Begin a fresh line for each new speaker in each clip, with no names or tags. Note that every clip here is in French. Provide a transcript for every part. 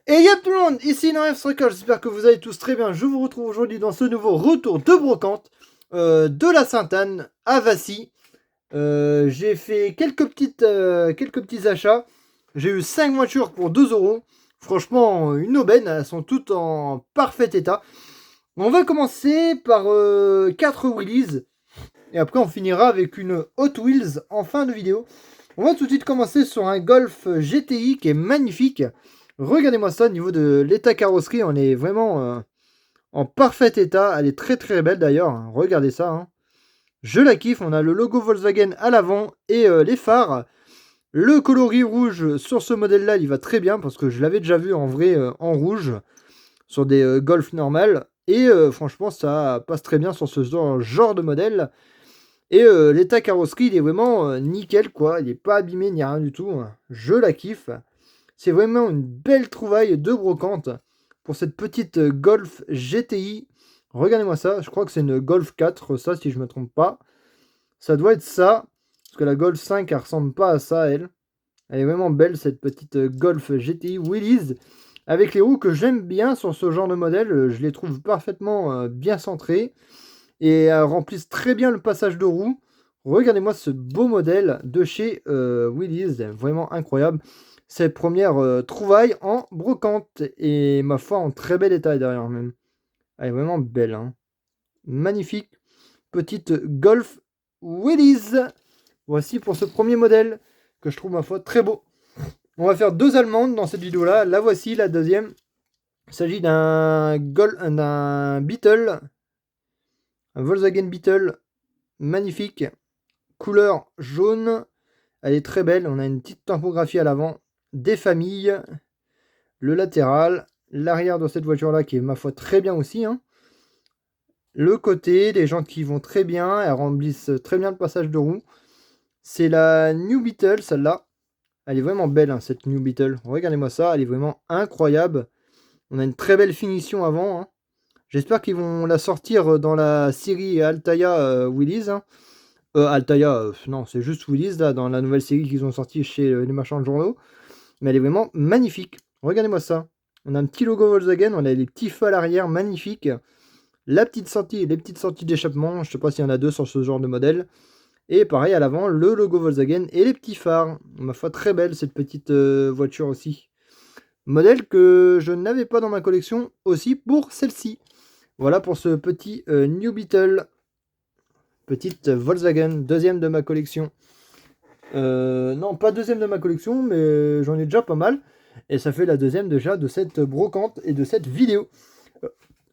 Et y'a tout le monde, ici F Circle, j'espère que vous allez tous très bien. Je vous retrouve aujourd'hui dans ce nouveau retour de brocante de la Sainte-Anne à Vassy. J'ai fait quelques petits achats. J'ai eu 5 voitures pour 2 euros. Franchement, une aubaine, elles sont toutes en parfait état. On va commencer par 4 wheelies. Et après, on finira avec une Hot Wheels en fin de vidéo. On va tout de suite commencer sur un Golf GTI qui est magnifique. Regardez-moi ça, au niveau de l'état carrosserie, on est vraiment en parfait état. Elle est très très belle d'ailleurs, hein. Regardez ça, hein. Je la kiffe, on a le logo Volkswagen à l'avant et les phares. Le coloris rouge sur ce modèle-là, il va très bien parce que je l'avais déjà vu en vrai en rouge sur des Golf normales. Et franchement, ça passe très bien sur ce genre de modèle. Et l'état carrosserie, il est vraiment nickel, quoi. Il n'est pas abîmé ni rien du tout, hein. Je la kiffe. C'est vraiment une belle trouvaille de brocante pour cette petite Golf GTI. Regardez-moi ça, je crois que c'est une Golf 4, ça si je me trompe pas. Ça doit être ça, parce que la Golf 5, elle ressemble pas à ça, elle. Elle est vraiment belle, cette petite Golf GTI Willys. Avec les roues que j'aime bien sur ce genre de modèle, je les trouve parfaitement bien centrées. Et elles remplissent très bien le passage de roue. Regardez-moi ce beau modèle de chez Willys, vraiment incroyable. Cette première trouvaille en brocante et ma foi en très bel état derrière même. Elle est vraiment belle, hein. Magnifique petite Golf Willys. Voici pour ce premier modèle que je trouve ma foi très beau. On va faire deux allemandes dans cette vidéo là. La voici la deuxième. Il s'agit d'un Beetle, un Volkswagen Beetle magnifique, couleur jaune. Elle est très belle, on a une petite typographie à l'avant, des familles, le latéral, l'arrière de cette voiture-là qui est ma foi très bien aussi, hein. Le côté, les jantes qui vont très bien, elles remplissent très bien le passage de roue. C'est la New Beetle, celle-là. Elle est vraiment belle, hein, cette New Beetle. Regardez-moi ça, elle est vraiment incroyable. On a une très belle finition avant, hein. J'espère qu'ils vont la sortir dans la série Altaïa Willys, hein. Altaïa, non, c'est juste Willys, là, dans la nouvelle série qu'ils ont sortie chez les marchands de journaux. Mais elle est vraiment magnifique. Regardez-moi ça. On a un petit logo Volkswagen, on a les petits feux à l'arrière, magnifiques. La petite sortie, les petites sorties d'échappement, je sais pas s'il y en a deux sur ce genre de modèle. Et pareil, à l'avant, le logo Volkswagen et les petits phares. Ma foi, très belle cette petite voiture aussi. Modèle que je n'avais pas dans ma collection aussi pour celle-ci. Voilà pour ce petit New Beetle. Petite Volkswagen, deuxième de ma collection. Non, pas deuxième de ma collection, mais j'en ai déjà pas mal. Et ça fait la deuxième déjà de cette brocante et de cette vidéo.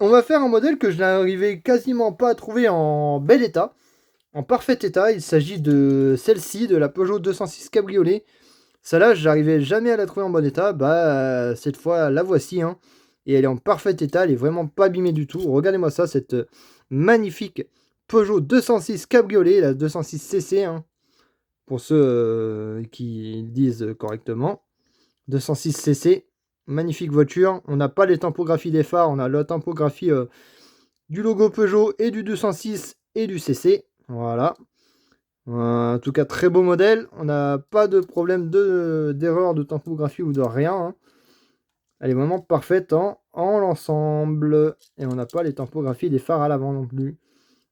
On va faire un modèle que je n'arrivais quasiment pas à trouver en bel état, en parfait état. Il s'agit de celle-ci, de la Peugeot 206 Cabriolet. Celle-là, j'arrivais jamais à la trouver en bon état. Bah, cette fois, la voici, hein. Et elle est en parfait état, elle est vraiment pas abîmée du tout. Regardez-moi ça, cette magnifique Peugeot 206 Cabriolet, la 206 CC, hein, pour ceux qui disent correctement. 206 CC, magnifique voiture. On n'a pas les typographies des phares, on a la typographie du logo Peugeot et du 206 et du CC. Voilà. En tout cas, très beau modèle. On n'a pas de problème d'erreur de typographie ou de rien, hein. Elle est vraiment parfaite en l'ensemble. Et on n'a pas les typographies des phares à l'avant non plus.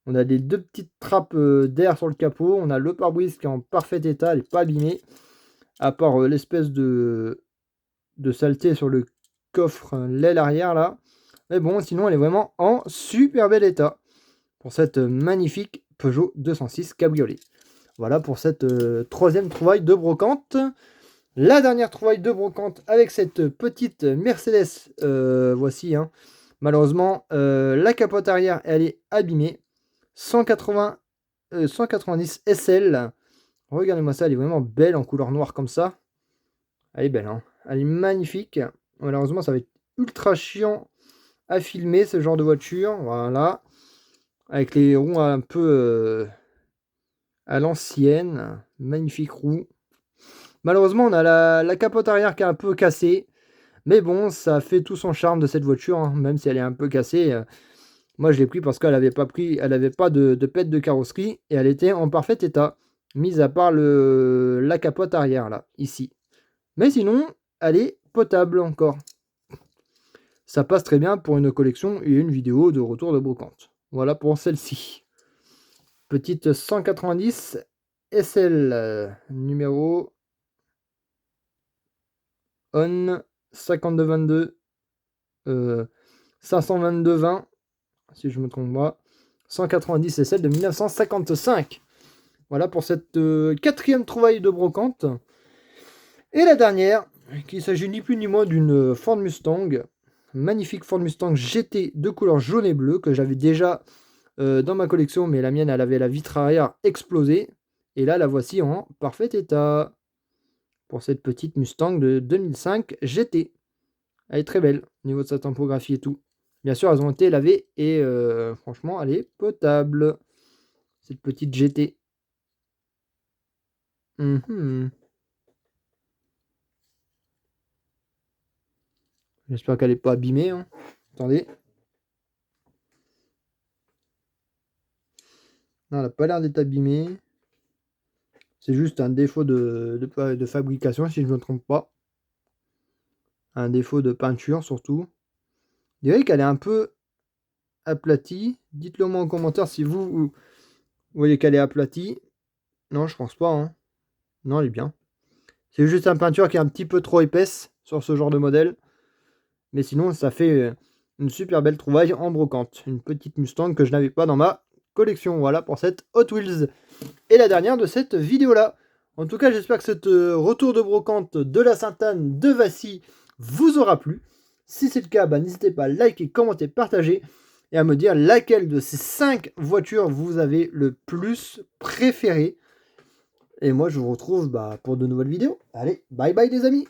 On a les deux petites trappes d'air sur le capot. On a le pare-brise qui est en parfait état, elle n'est pas abîmée. À part l'espèce de saleté sur le coffre, l'aile arrière là. Mais bon, sinon elle est vraiment en super bel état. Pour cette magnifique Peugeot 206 Cabriolet. Voilà pour cette troisième trouvaille de brocante. La dernière trouvaille de brocante avec cette petite Mercedes, voici, hein. Malheureusement, la capote arrière, elle est abîmée. 190 SL. Regardez-moi ça, elle est vraiment belle en couleur noire comme ça. Elle est belle, hein. Elle est magnifique. Malheureusement, ça va être ultra chiant à filmer ce genre de voiture. Voilà. Avec les roues un peu à l'ancienne. Magnifique roue. Malheureusement, on a la capote arrière qui est un peu cassée. Mais bon, ça fait tout son charme de cette voiture, hein, même si elle est un peu cassée. Moi, je l'ai pris parce qu'elle n'avait pas de pète de carrosserie et elle était en parfait état, mis à part la capote arrière là, ici. Mais sinon, elle est potable encore. ça passe très bien pour une collection et une vidéo de retour de brocante. Voilà pour celle-ci. Petite 190 SL, numéro ON 5222 522-20, si je me trompe pas, 190 SL de 1955. Voilà pour cette quatrième trouvaille de brocante. Et la dernière, qu'il s'agit ni plus ni moins d'une Ford Mustang, magnifique Ford Mustang GT de couleur jaune et bleu que j'avais déjà dans ma collection, mais la mienne elle avait la vitre arrière explosée. Et là la voici en parfait état pour cette petite Mustang de 2005 GT. Elle est très belle au niveau de sa typographie et tout. Bien sûr, elles ont été lavées et franchement, elle est potable. Cette petite GT. J'espère qu'elle n'est pas abîmée. Hein. Attendez. Non, elle n'a pas l'air d'être abîmée. C'est juste un défaut de fabrication, si je ne me trompe pas. Un défaut de peinture, surtout. Vous dirais qu'elle est un peu aplatie. Dites-le moi en commentaire si vous voyez qu'elle est aplatie. Non, je pense pas. Hein. Non, elle est bien. C'est juste une peinture qui est un petit peu trop épaisse sur ce genre de modèle. Mais sinon, ça fait une super belle trouvaille en brocante. Une petite Mustang que je n'avais pas dans ma collection. Voilà pour cette Hot Wheels. Et la dernière de cette vidéo-là. En tout cas, j'espère que cette retour de brocante de la Sainte-Anne de Vassy vous aura plu. Si c'est le cas, n'hésitez pas à liker, commenter, partager et à me dire laquelle de ces 5 voitures vous avez le plus préféré. Et moi, je vous retrouve pour de nouvelles vidéos. Allez, bye bye les amis!